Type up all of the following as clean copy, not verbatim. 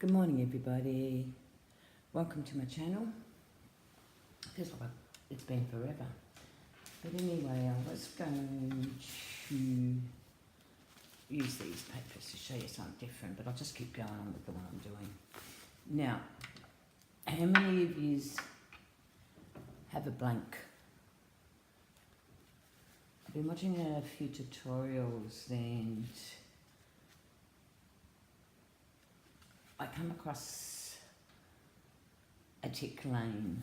Good morning, everybody. Welcome to my channel. Feels like it's been forever. But anyway, I was going to use these papers to show you something different, but I'll just keep going on with the one I'm doing. Now, how many of you have a blank? I've been watching a few tutorials and I come across a tick lane,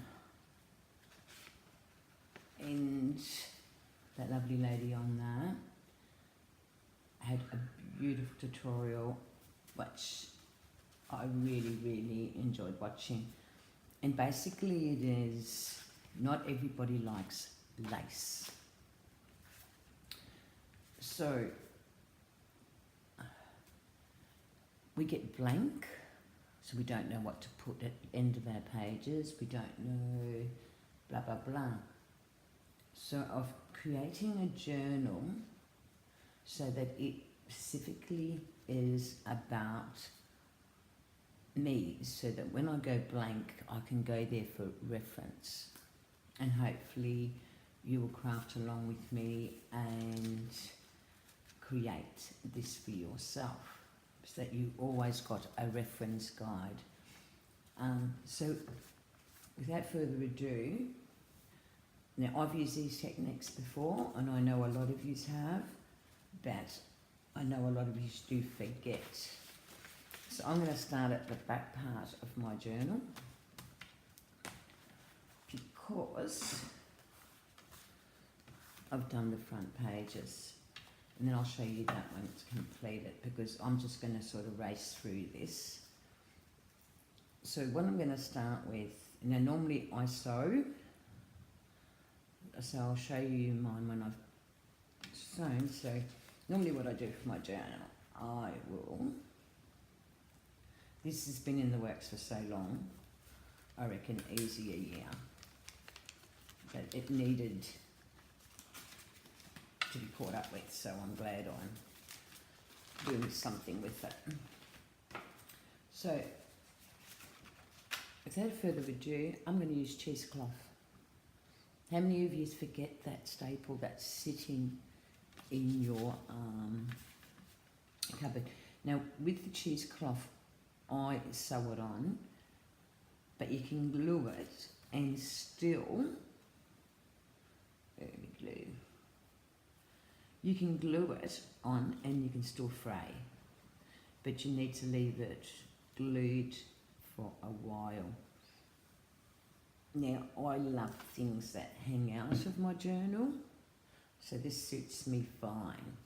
and that lovely lady on there had a beautiful tutorial which I really enjoyed watching. And basically it is, not everybody likes lace. So we get blank, so we don't know what to put at the end of our pages, we don't know blah blah blah. So of creating a journal so that it specifically is about me, so that when I go blank I can go there for reference, and hopefully you will craft along with me and create this for yourself, so that you always got a reference guide. So without further ado, now I've used these techniques before and I know a lot of you have, but I know a lot of you do forget. So I'm going to start at the back part of my journal, because I've done the front pages, and then I'll show you that when it's completed, because I'm just going to sort of race through this. So what I'm going to start with, now normally I sew, so I'll show you mine when I've sewn. So normally what I do for my journal, I will, this has been in the works for so long, I reckon easy a year, but it needed to be caught up with, so I'm glad I'm doing something with it. So without further ado, I'm going to use cheesecloth. How many of you forget that staple that's sitting in your cupboard? Now with the cheesecloth I sew it on, but you can glue it and still, glue. You can glue it on and you can still fray, but you need to leave it glued for a while. Now I love things that hang out of my journal, so this suits me fine.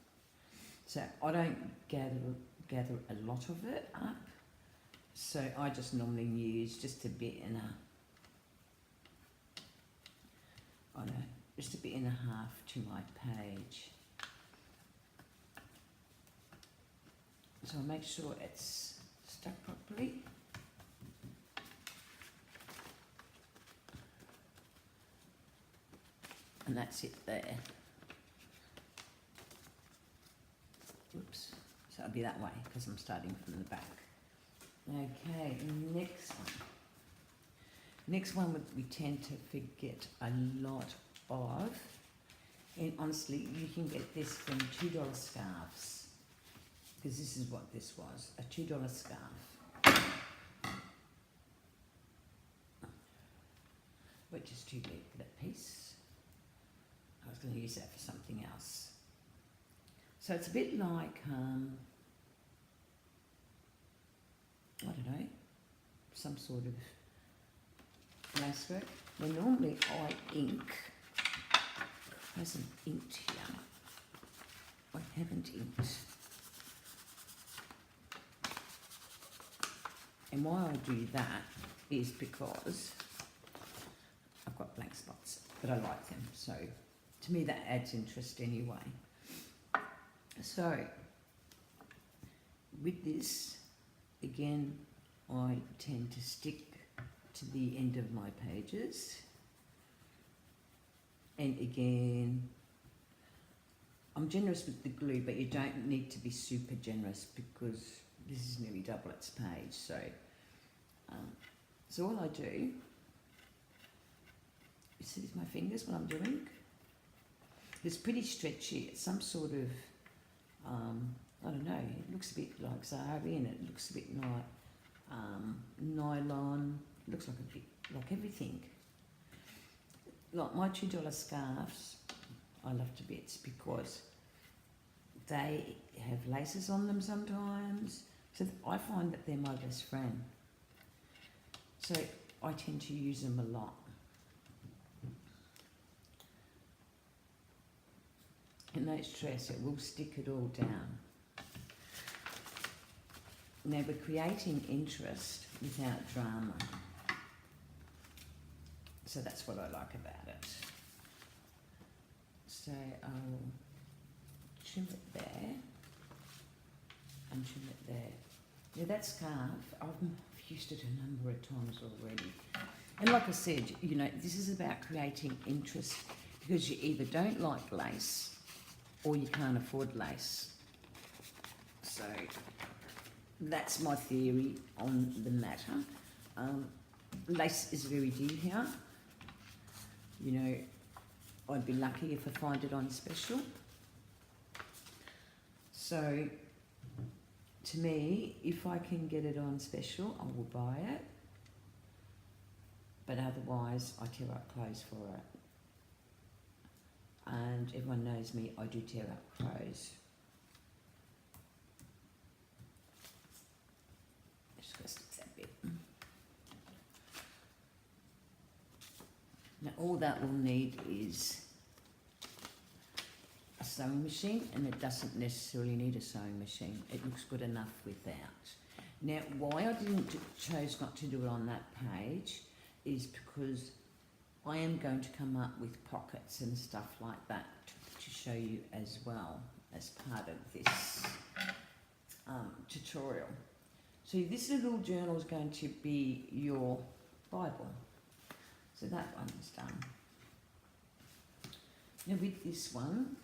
So I don't gather a lot of it up, so I just normally use just a bit in just a bit and a half to my page. So I'll make sure it's stuck properly. And that's it there. Oops. So it'll be that way because I'm starting from the back. Okay, next one. Next one we tend to forget a lot of. And honestly, you can get this from $2 scarves, because this is what this was, a $2 scarf, which is too big for that piece. I was going to use that for something else. So it's a bit like, I don't know, some sort of lacework. Well, normally I ink, it hasn't inked here, I haven't inked. And why I do that is because I've got blank spots, but I like them. So to me that adds interest anyway. So with this, again, I tend to stick to the end of my pages. And again, I'm generous with the glue, but you don't need to be super generous, because this is nearly double its page. So, so all I do, you see my fingers, what I'm doing? It's pretty stretchy. It's some sort of, I don't know, it looks a bit like zari and it looks a bit like nylon. It looks like a bit like everything. Like my $2 scarves, I love to bits because they have laces on them sometimes. So I find that they're my best friend. So I tend to use them a lot. And no stress, it will stick it all down. Now we're creating interest without drama. So that's what I like about it. So I'll trim it there and trim it there. Now that scarf, I've used it a number of times already. And like I said, you know, this is about creating interest because you either don't like lace or you can't afford lace. So that's my theory on the matter. Lace is very dear here. You know, I'd be lucky if I find it on special. So, to me, if I can get it on special, I will buy it. But otherwise, I tear up clothes for it. And everyone knows me, I do tear up clothes. Just gotta stick that bit. Now all that we'll need is a sewing machine, and it doesn't necessarily need a sewing machine. It looks good enough without. Now why I chose not to do it on that page is because I am going to come up with pockets and stuff like that to show you as well as part of this tutorial. So this little journal is going to be your Bible. So that one's done. Now with this one,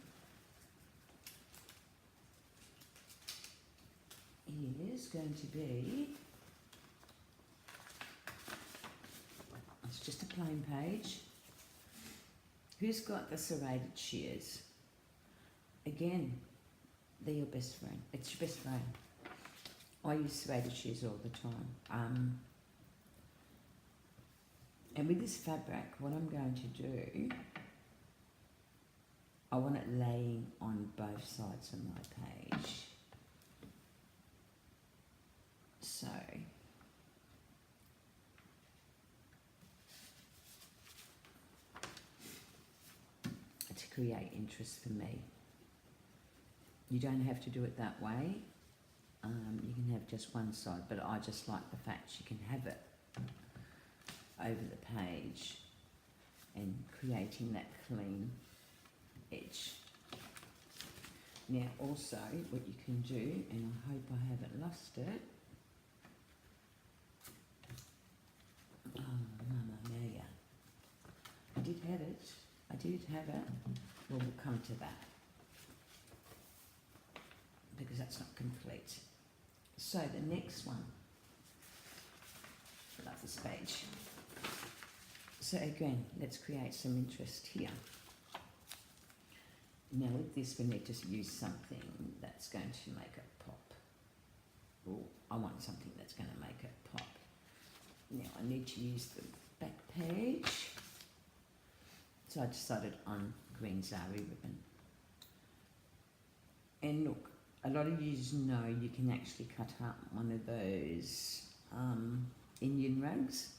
is going to be, it's just a plain page. Who's got the serrated shears? Again, they're your best friend. It's your best friend. I use serrated shears all the time. And with this fabric, what I'm going to do, I want it laying on both sides of my page. So, to create interest for me. You don't have to do it that way. You can have just one side, but I just like the fact you can have it over the page and creating that clean edge. Now also what you can do, and I hope I haven't lost it, oh mamma mia, I did have it, well we'll come to that because that's not complete. So the next one, I love this page. So again, let's create some interest here. Now with this we need to use something that's going to make it pop. Or I want something that's going to make it pop. Now I need to use the back page. So I decided on green zari ribbon. And look, a lot of you know you can actually cut up one of those Indian rugs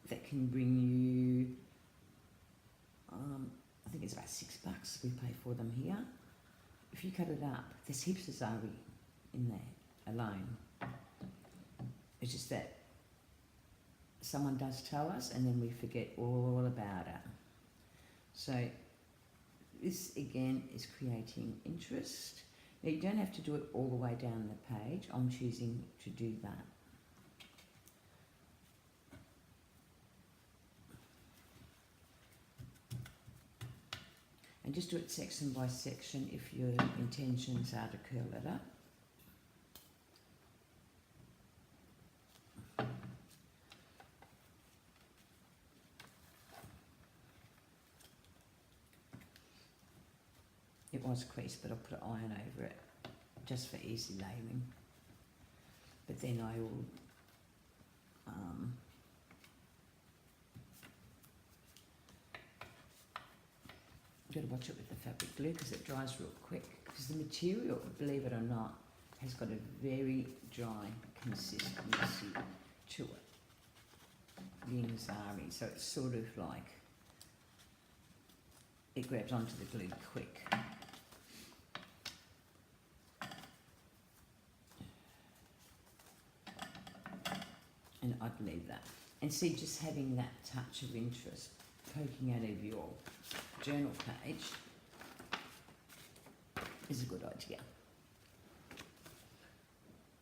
that can bring you, I think it's about $6 we pay for them here. If you cut it up, there's heaps of zari in there alone. It's just that someone does tell us and then we forget all about it. So this again is creating interest. Now you don't have to do it all the way down the page. I'm choosing to do that. And just do it section by section if your intentions are to curl it up. It was creased, but I put iron over it just for easy layering. But then I will got to watch it with the fabric glue because it dries real quick. Because the material, believe it or not, has got a very dry consistency to it. The Inzari, so it's sort of like it grabs onto the glue quick. And I'd leave that. And see, just having that touch of interest poking out of your journal page is a good idea.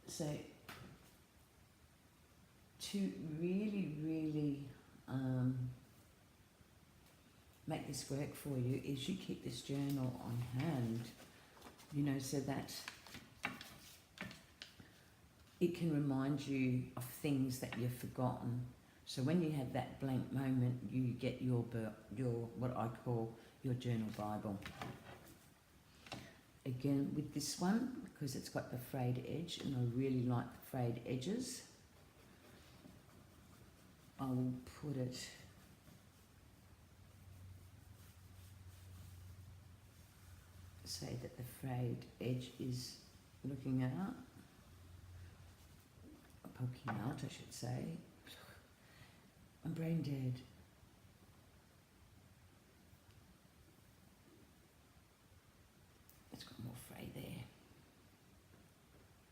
So to really make this work for you is you keep this journal on hand, you know, so that it can remind you of things that you've forgotten. So when you have that blank moment, you get your what I call your journal Bible. Again, with this one, because it's got the frayed edge, and I really like the frayed edges, I will put it say that the frayed edge is looking out, poking out, I should say. I'm brain dead. It's got more fray there.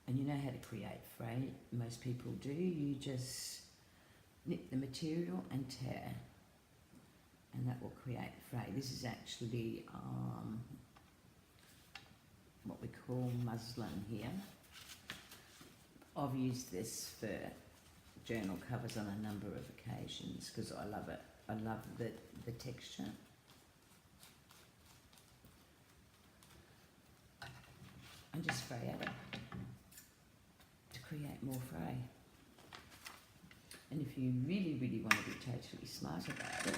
And you know how to create fray, most people do. You just knit the material and tear, and that will create fray. This is actually what we call muslin here. I've used this for journal covers on a number of occasions because I love it. I love the texture. And just fray at it to create more fray. And if you really want to be totally smart about it,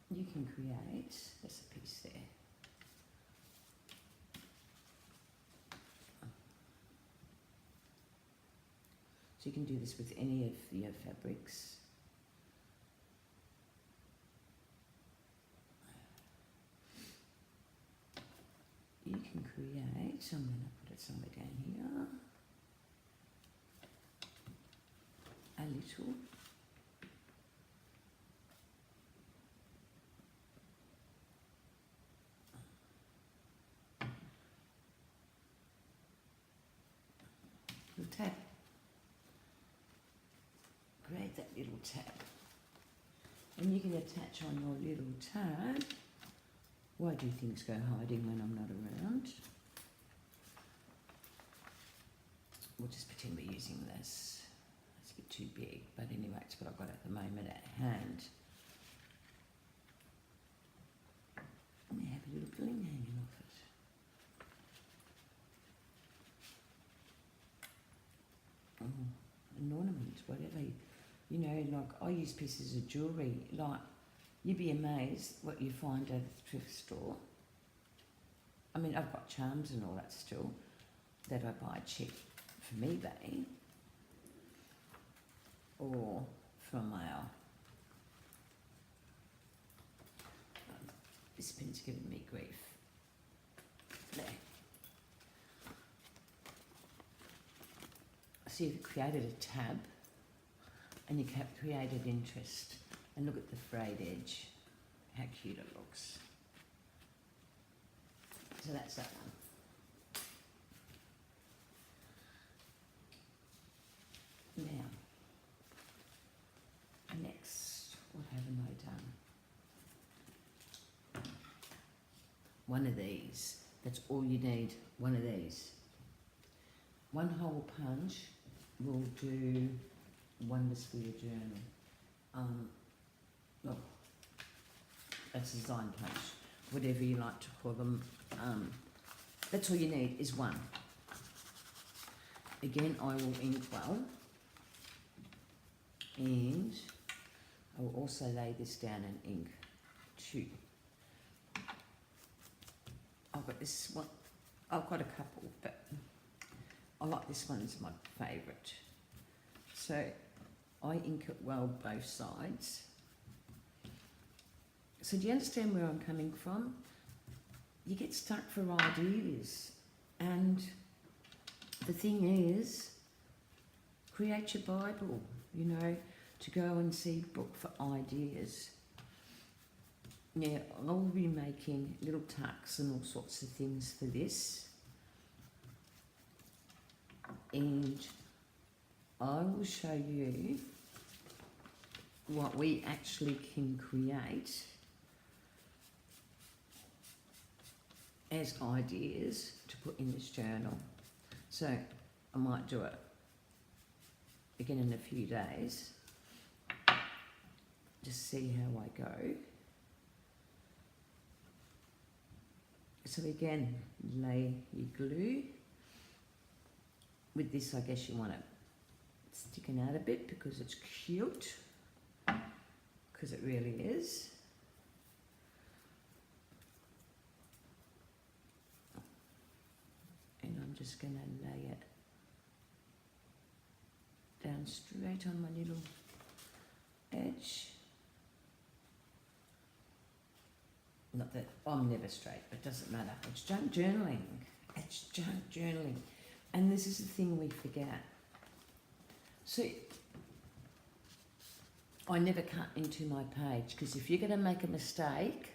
you can create, there's a piece there. So you can do this with any of your fabrics. You can create, I'm going to put it somewhere down here, a little. Little tab. Grab that little tab. And you can attach on your little tab. Why do things go hiding when I'm not around? We'll just pretend we're using this. It's a bit too big, but anyway, it's what I've got at the moment at hand. And they have a little bling hanging off it. Oh, an ornament, whatever. You know, like I use pieces of jewellery, like you'd be amazed what you find at the thrift store. I mean, I've got charms and all that still that I buy cheap from eBay or from our, this pin's giving me grief. There. So you've created a tab and you created interest. And look at the frayed edge, how cute it looks. So that's that one. Now, next, what haven't I done? One of these, that's all you need, one of these. One hole punch will do wonders for your journal. Oh, that's a design punch, whatever you like to call them. That's all you need is one. Again, I will ink well, and I will also lay this down in ink too. got this one. I've got a couple, but I like this one, it's my favourite. So I ink it well both sides. So do you understand where I'm coming from? You get stuck for ideas, and the thing is, create your Bible, you know, to go and see book for ideas. Yeah, I'll be making little tucks and all sorts of things for this, and I will show you what we actually can create as ideas to put in this journal. So I might do it again in a few days, just see how I go. So again, lay your glue. With this, I guess you want it sticking out a bit because it's cute, because it really is. And I'm just going to lay it down straight on my little edge. Not that I'm never straight, but it doesn't matter. It's junk journaling. It's junk journaling. And this is the thing we forget. So I never cut into my page, because if you're going to make a mistake,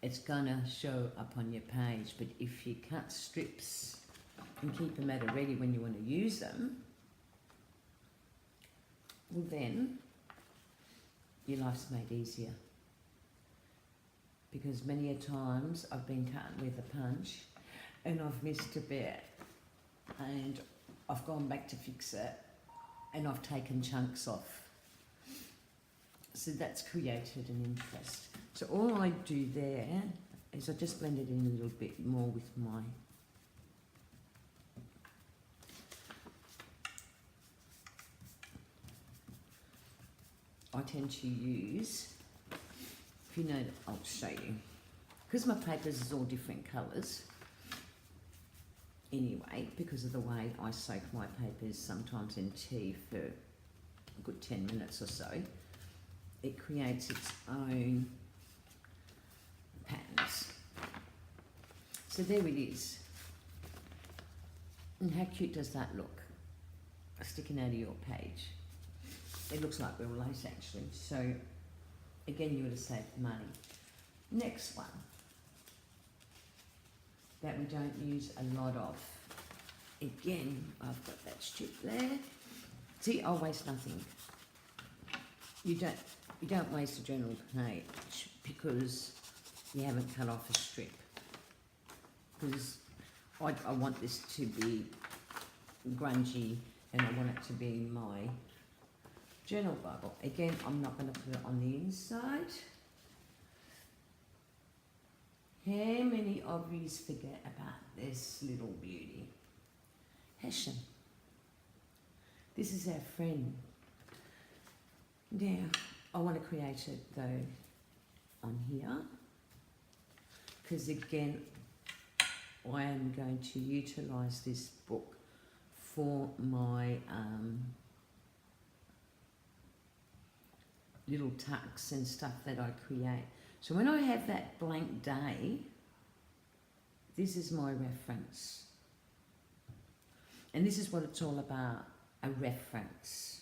it's going to show up on your page. But if you cut strips and keep them at a ready when you want to use them, well then your life's made easier. Because many a times I've been cutting with a punch and I've missed a bit, and I've gone back to fix it and I've taken chunks off. So that's created an interest. So all I do there is I just blend it in a little bit more with my I tend to use, if you know, I'll show you, because my papers is all different colours anyway, because of the way I soak my papers sometimes in tea for a good 10 minutes or so, it creates its own patterns. So there it is. And how cute does that look? Sticking out of your page. It looks like real lace actually. So again, you would have saved money. Next one that we don't use a lot of. Again, I've got that strip there. See, I'll waste nothing. You don't waste a journal page because you haven't cut off a strip. Because I want this to be grungy and I want it to be my journal Bible. Again, I'm not going to put it on the inside. How many of you forget about this little beauty? Hessian. This is our friend. Now, I want to create it though on here, because again, I am going to utilise this book for my little tucks and stuff that I create. So when I have that blank day, this is my reference. And this is what it's all about, a reference.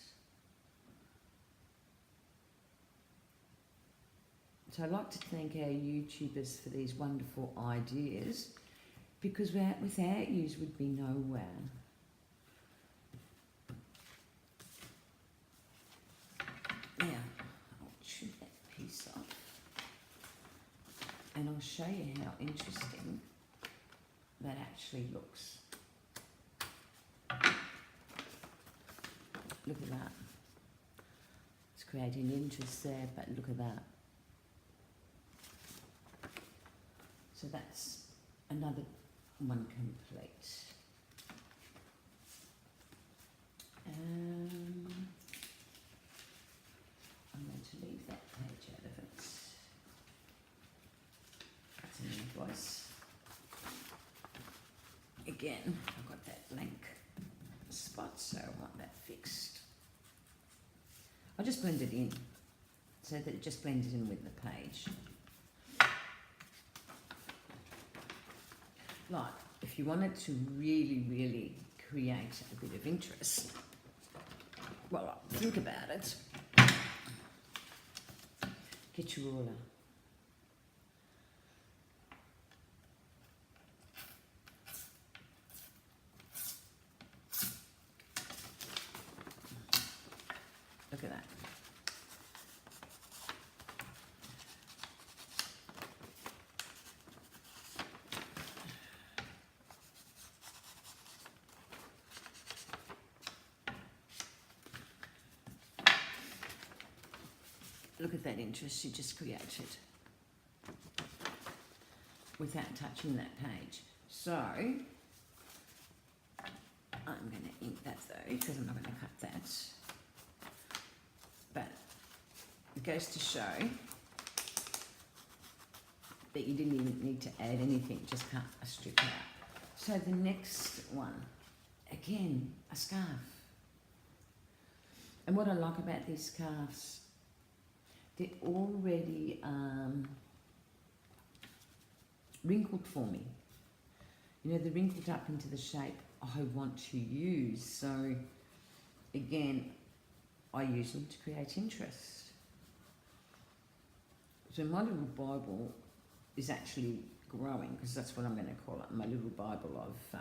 So I'd like to thank our YouTubers for these wonderful ideas, because without yous would be nowhere. Now, I'll trim that piece off. And I'll show you how interesting that actually looks. Look at that. It's creating interest there, but look at that. So that's another one complete. I'm going to leave that page out of it. That's an invoice. again, I've got that blank spot, so I want that fixed. I'll just blend it in so that it just blends in with the page. Like, if you wanted to really, really create a bit of interest, well, think about it. Get your ruler. Look at that. Look at that interest you just created without touching that page. So, I'm going to ink that though, because I'm not going to cut that. But it goes to show that you didn't even need to add anything, just cut a strip out. So the next one, again, a scarf. And what I like about these scarves, they're already wrinkled for me. You know, they're wrinkled up into the shape I want to use. So again, I use them to create interest. So my little Bible is actually growing, because that's what I'm going to call it, my little Bible of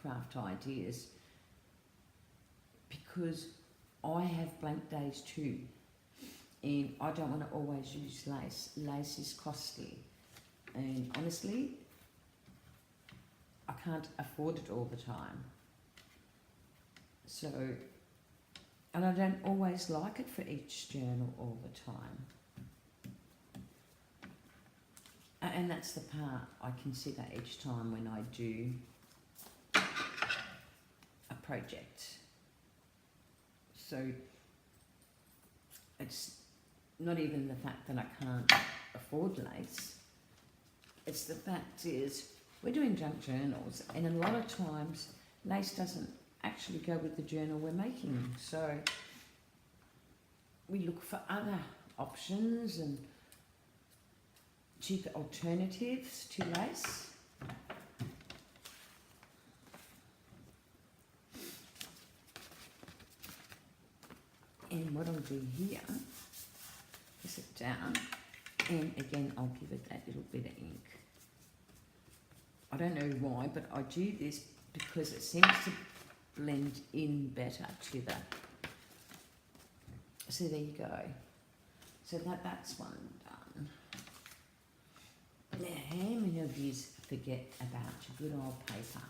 craft ideas, because I have blank days too, and I don't want to always use lace. Lace is costly, and honestly, I can't afford it all the time. So, and I don't always like it for each journal all the time. And that's the part I consider each time when I do a project. So it's not even the fact that I can't afford lace. It's the fact is we're doing junk journals, and a lot of times lace doesn't actually go with the journal we're making. So we look for other options and cheaper alternatives to lace. And what I'll do here is sit down, and again I'll give it that little bit of ink. I don't know why, but I do this because it seems to blend in better to the. So there you go. So that's one done. Now, how many of you forget about good old paper?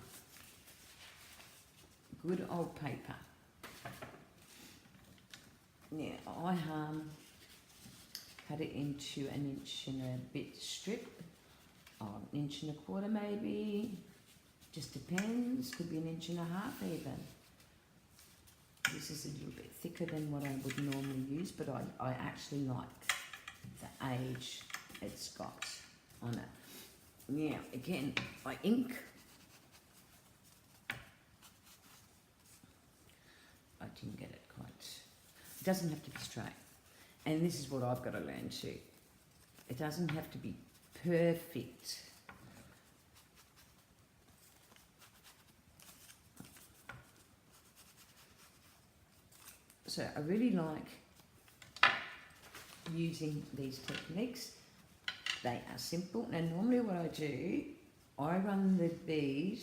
Good old paper. Now, I cut it into 1 inch and a bit strip, or 1 inch and a quarter maybe, just depends, could be 1.5 inches even. This is a little bit thicker than what I would normally use, but I actually like the age it's got on it. Now, again, I ink. I didn't get it quite. It doesn't have to be straight. And this is what I've got to learn too. It doesn't have to be perfect. So I really like using these techniques. They are simple. Now normally what I do, I run the bead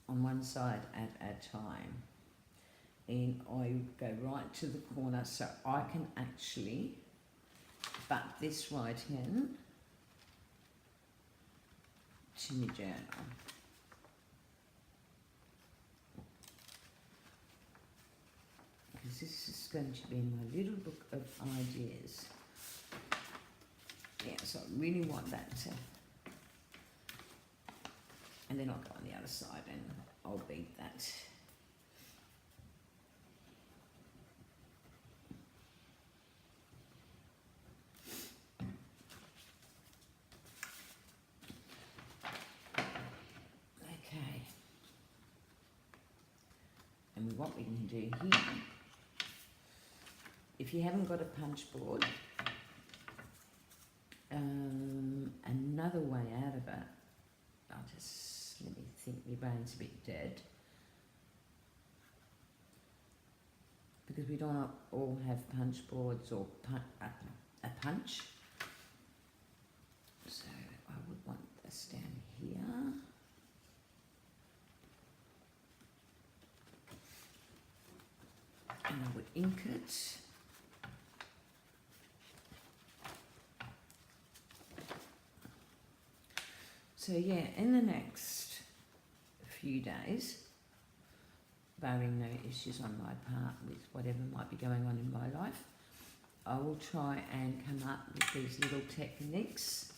on one side at a time, and I go right to the corner so I can actually butt this right in to my journal. Because this is going to be my little book of ideas. Yeah, so I really want that to, and then I'll go on the other side and I'll bead that. what we can do here, if you haven't got a punch board, another way out of it, let me think, my brain's a bit dead, because we don't all have punch boards or a punch. So I would want this down here. And I would ink it. So yeah, in the next few days, barring no issues on my part with whatever might be going on in my life, I will try and come up with these little techniques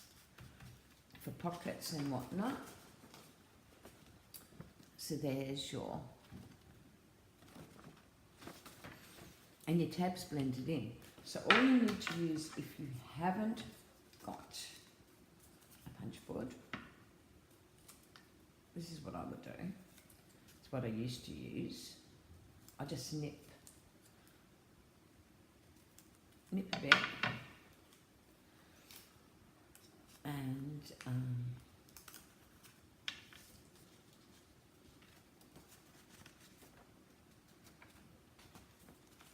for pockets and whatnot. So there's your, and your tabs blended in. So all you need to use, if you haven't got a punch board, this is what I would do. It's what I used to use. I just nip a bit, and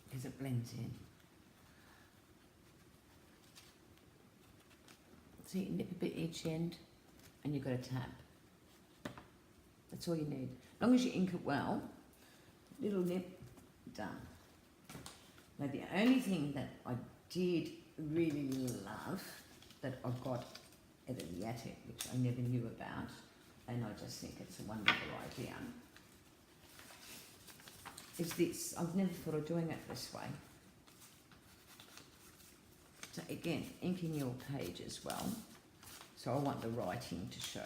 because it blends in. So you nip a bit each end, and you've got a tab. That's all you need. As long as you ink it well, little nip, done. Now the only thing that I did really love that I got out of the attic, which I never knew about, and I just think it's a wonderful idea, is this. I've never thought of doing it this way. So again, inking your page as well. So I want the writing to show.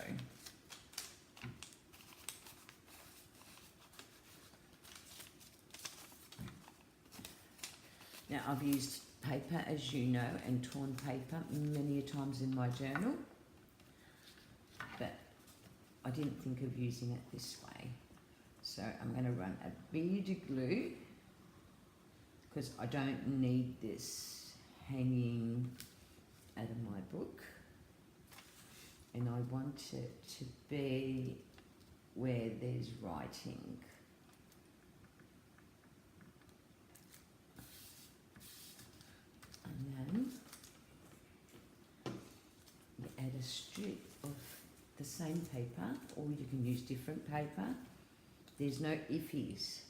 Now I've used paper, as you know, and torn paper many a times in my journal, but I didn't think of using it this way. So I'm going to run a bead of glue, because I don't need this hanging out of my book, and I want it to be where there's writing. And then you add a strip of the same paper, or you can use different paper. There's no iffies.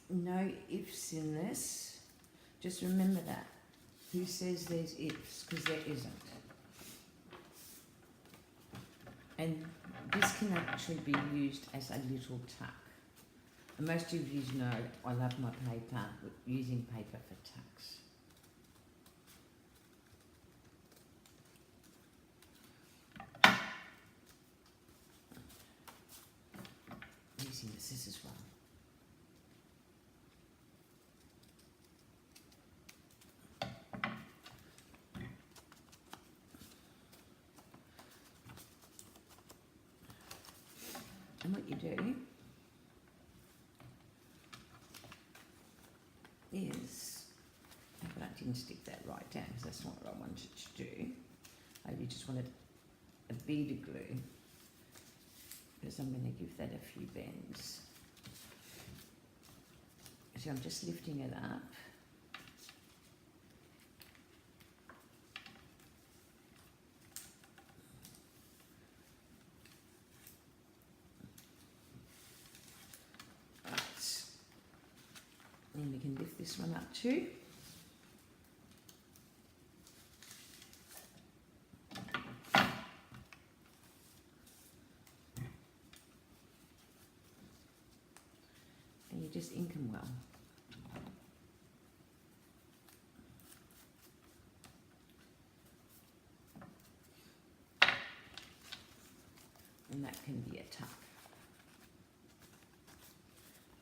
No ifs in this. Just remember that. Who says there's ifs? Because there isn't. And this can actually be used as a little tuck. And most of you know I love my paper, using paper for tucks. Using the scissors one. And what you do is, but I didn't stick that right down because that's not what I wanted to do. I just wanted a bead of glue, because I'm going to give that a few bends. So I'm just lifting it up. And we can lift this one up too. And you just ink them well. And that can be a tuck.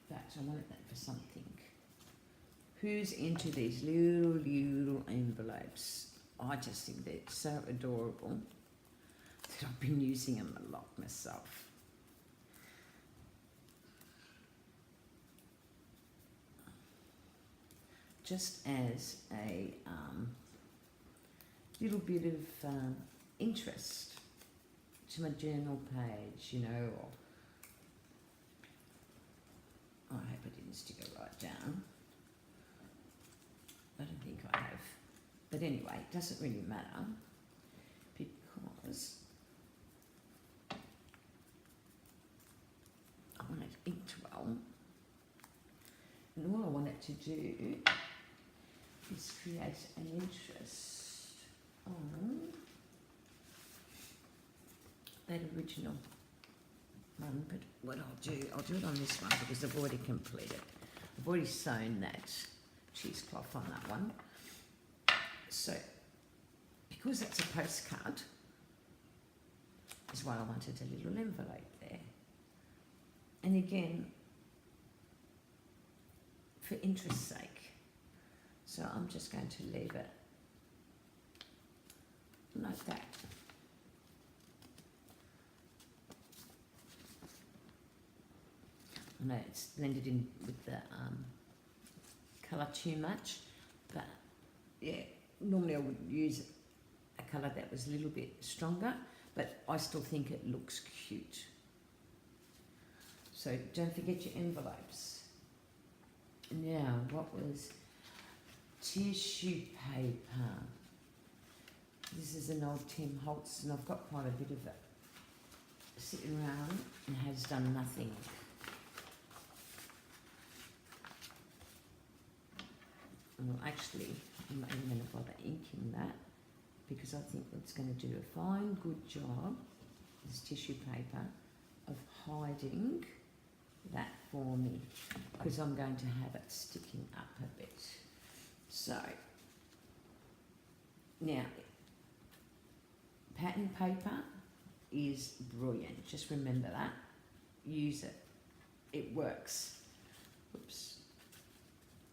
In fact, I wanted that for something Who's into these little envelopes? I just think they're so adorable that I've been using them a lot myself. Just as a little bit of interest to my journal page, you know, or I hope I didn't stick it right down. I don't think I have. But anyway, it doesn't really matter because I want it inked well. And all I want it to do is create an interest on that original one. But what I'll do it on this one because I've already completed. I've already sewn that cheesecloth on that one. So, because it's a postcard, is why I wanted a little envelope there. And again, for interest's sake. So I'm just going to leave it like that. I know it's blended in with the colour too much, but yeah, normally I would use a colour that was a little bit stronger, but I still think it looks cute. So don't forget your envelopes. Now, what was tissue paper? This is an old Tim Holtz, and I've got quite a bit of it sitting around and has done nothing. Well, actually, I'm not even going to bother inking that because I think it's going to do a fine, good job, this tissue paper, of hiding that for me because I'm going to have it sticking up a bit. So, now, pattern paper is brilliant. Just remember that. Use it. It works. Oops.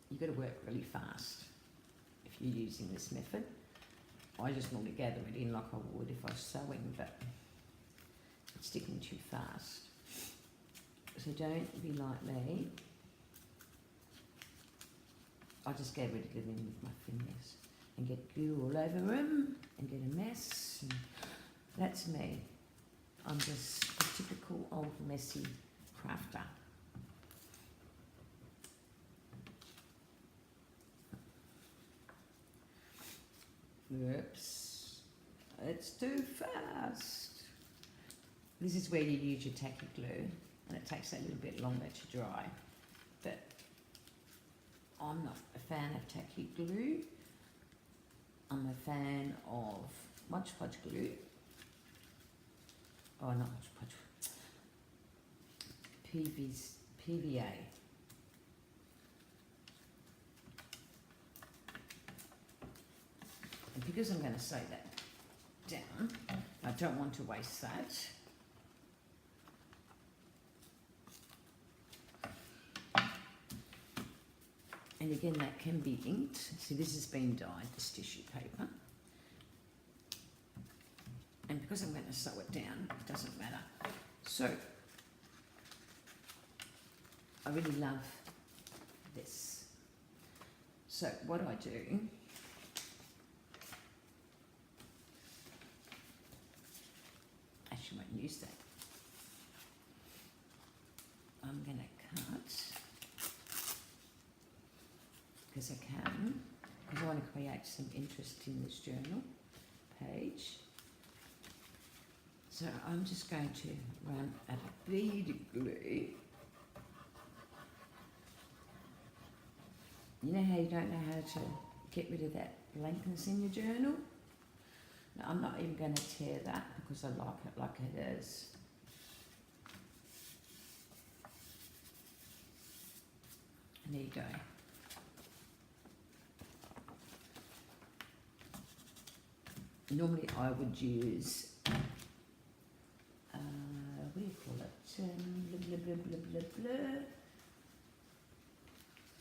You've got to work really fast if you're using this method. I just normally gather it in like I would if I was sewing, but it's sticking too fast. So don't be like me. I just gather it in with my fingers and get glue all over them and get a mess. And that's me. I'm just a typical old messy crafter. Oops, it's too fast. This is where you use your tacky glue, and it takes a little bit longer to dry, but I'm not a fan of tacky glue. I'm a fan of Mod Podge glue. Oh, not Mod Podge. PVA. And because I'm going to sew that down, I don't want to waste that. And again, that can be inked. See, this has been dyed, this tissue paper. And because I'm going to sew it down, it doesn't matter. So, I really love this. So, what I do, actually won't use that. I'm going to cut, because I can, because I want to create some interest in this journal page. So I'm just going to run a bead of glue. You know how you don't know how to get rid of that blankness in your journal? No, I'm not even going to tear that because I like it is. And there you go. Normally I would use, what do you call it? Blah, blah, blah, blah, blah, blah.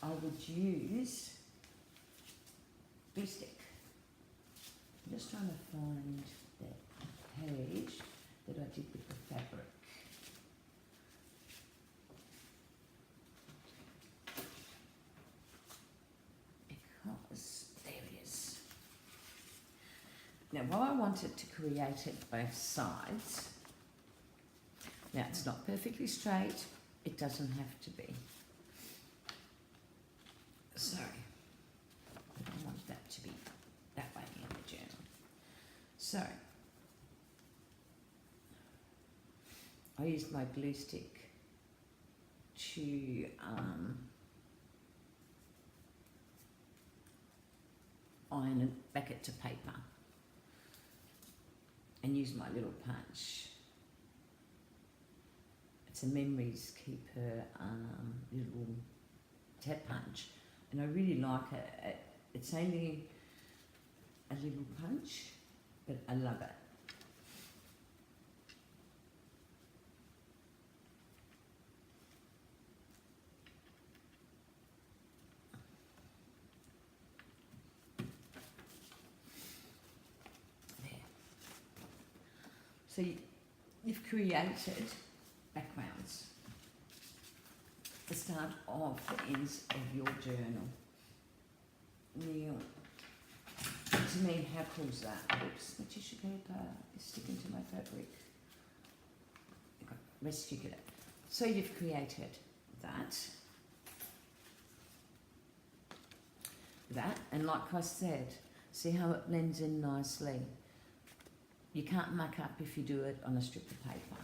I would use glue stick. I'm just trying to find that page that I did with the fabric. Because, there it is. Now, what I wanted to create at both sides, now it's not perfectly straight, it doesn't have to be. So, I don't want that to be that way in the journal. So, I used my glue stick to iron it back it to paper and use my little punch. It's a Memories Keeper little tab punch, and I really like it. It's only a little punch, but I love it. So you've created backgrounds, the start of the ends of your journal. Now, to me, how cool is that? Oops, my tissue paper is sticking to my fabric. Okay, let's figure it. So you've created that, and like I said, see how it blends in nicely. You can't muck up if you do it on a strip of paper.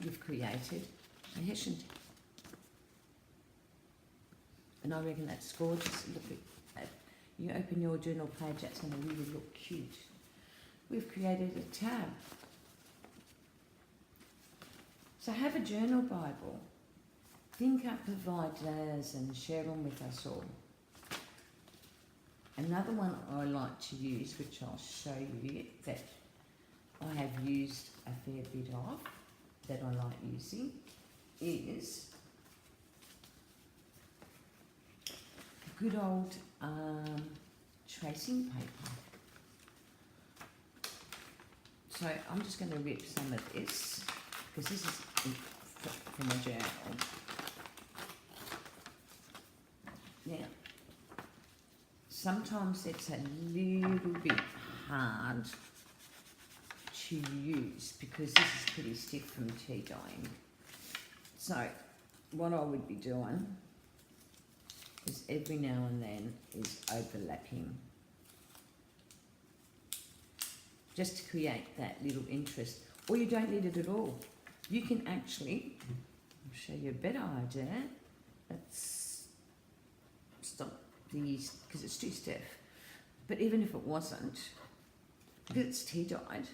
You've created a hessian. And I reckon that's gorgeous. Look at, you open your journal page, that's going to really look cute. We've created a tab. So have a journal Bible. Think up of ideas and share them with us all. Another one I like to use, which I'll show you, that I have used a fair bit of, that I like using, is good old tracing paper. So I'm just going to rip some of this, because this is from a journal. Now, sometimes it's a little bit hard to use because this is pretty stiff from tea dyeing. So what I would be doing is every now and then is overlapping, just to create that little interest. Or you don't need it at all. You can actually, I'll show you a better idea. Let's stop these because it's too stiff. But even if it wasn't, because it's tea dyed,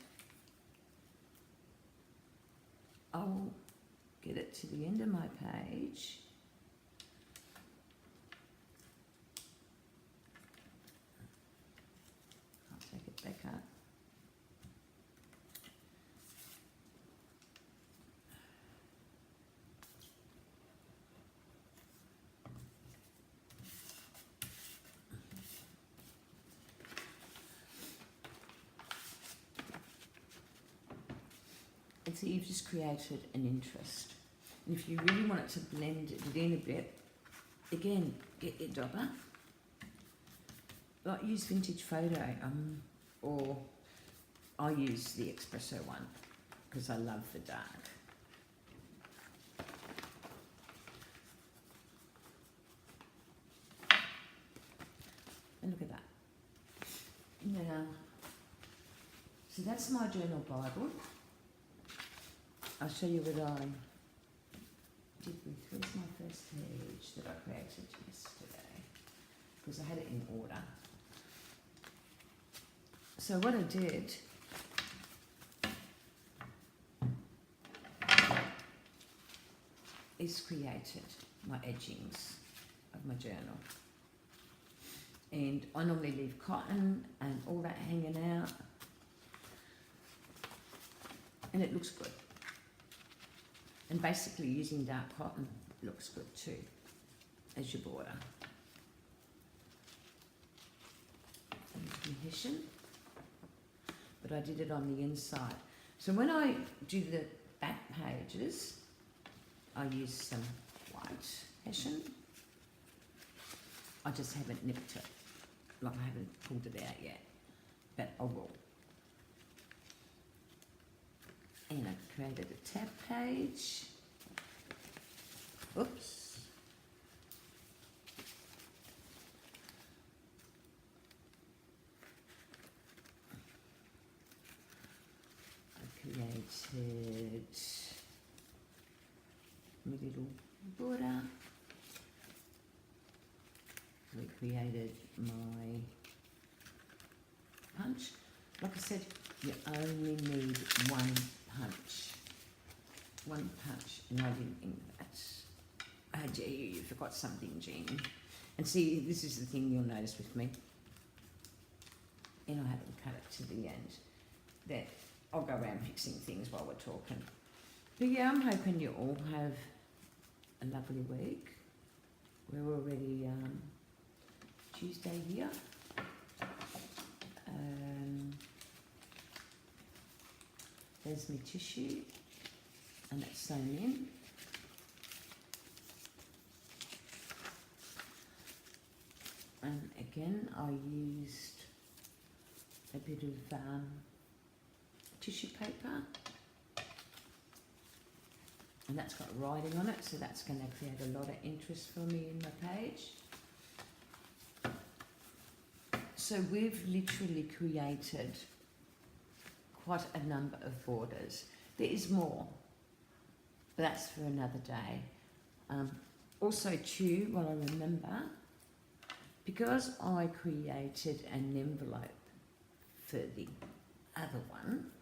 I'll get it to the end of my page. I'll take it back up. And so you've just created an interest. And if you really want it to blend it in a bit, again, get your dobber. Like use Vintage Photo, or I use the espresso one because I love the dark. And look at that. Now, so that's my journal Bible. I'll show you what I did with, where's my first page that I created yesterday, because I had it in order. So what I did is created my edgings of my journal. And I normally leave cotton and all that hanging out, and it looks good. And basically using dark cotton looks good too as your border. Hessian, but I did it on the inside. So when I do the back pages, I use some white Hessian. I just haven't nipped it, like I haven't pulled it out yet, but I will. And I created a tab page. Oops. Created my little border. We created my punch. Like I said, you only need one punch. One punch, and I didn't think that. How dare you, you forgot something, Jean. And see, this is the thing you'll notice with me. And I haven't cut it to the end. That I'll go around fixing things while we're talking. But yeah, I'm hoping you all have a lovely week. We're already Tuesday here. There's my tissue, and it's sewn in. And again, I used a bit of tissue paper, and that's got writing on it, so that's going to create a lot of interest for me in my page. So we've literally created quite a number of borders. There is more, but that's for another day. Also too, what I remember, because I created an envelope for the other one,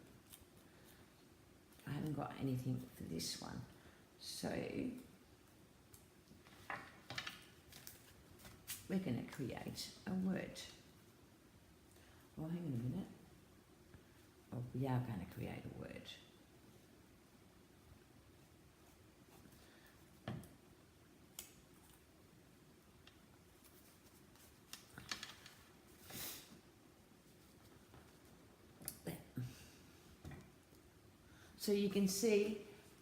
I haven't got anything for this one, so we're going to create a word. Oh, hang on a minute. Oh, we are going to create a word. So you can see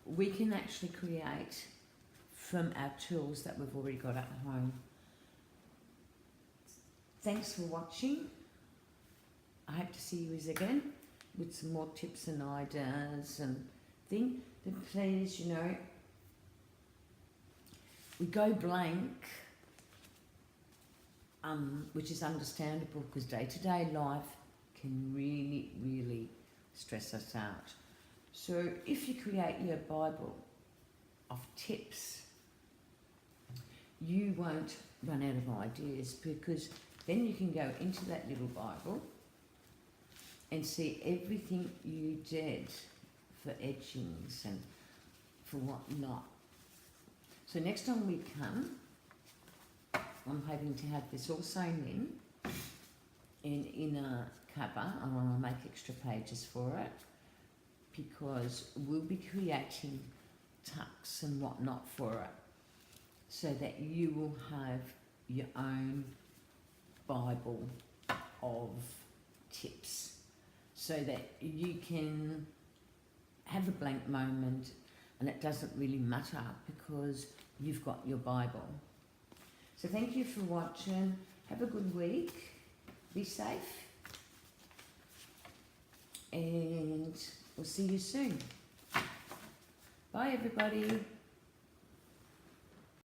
we can actually create from our tools that we've already got at home. Thanks for watching. I hope to see you again with some more tips and ideas and things. Then please, you know, we go blank, which is understandable because day-to-day life can really, really stress us out. So if you create your Bible of tips, you won't run out of ideas, because then you can go into that little Bible and see everything you did for etchings and for whatnot. So next time we come, I'm hoping to have this all sewn in a cover, and I'll make extra pages for it, because we'll be creating tucks and whatnot for it, so that you will have your own Bible of tips, so that you can have a blank moment and it doesn't really matter because you've got your Bible. So thank you for watching. Have a good week. Be safe. And we'll see you soon. Bye, everybody.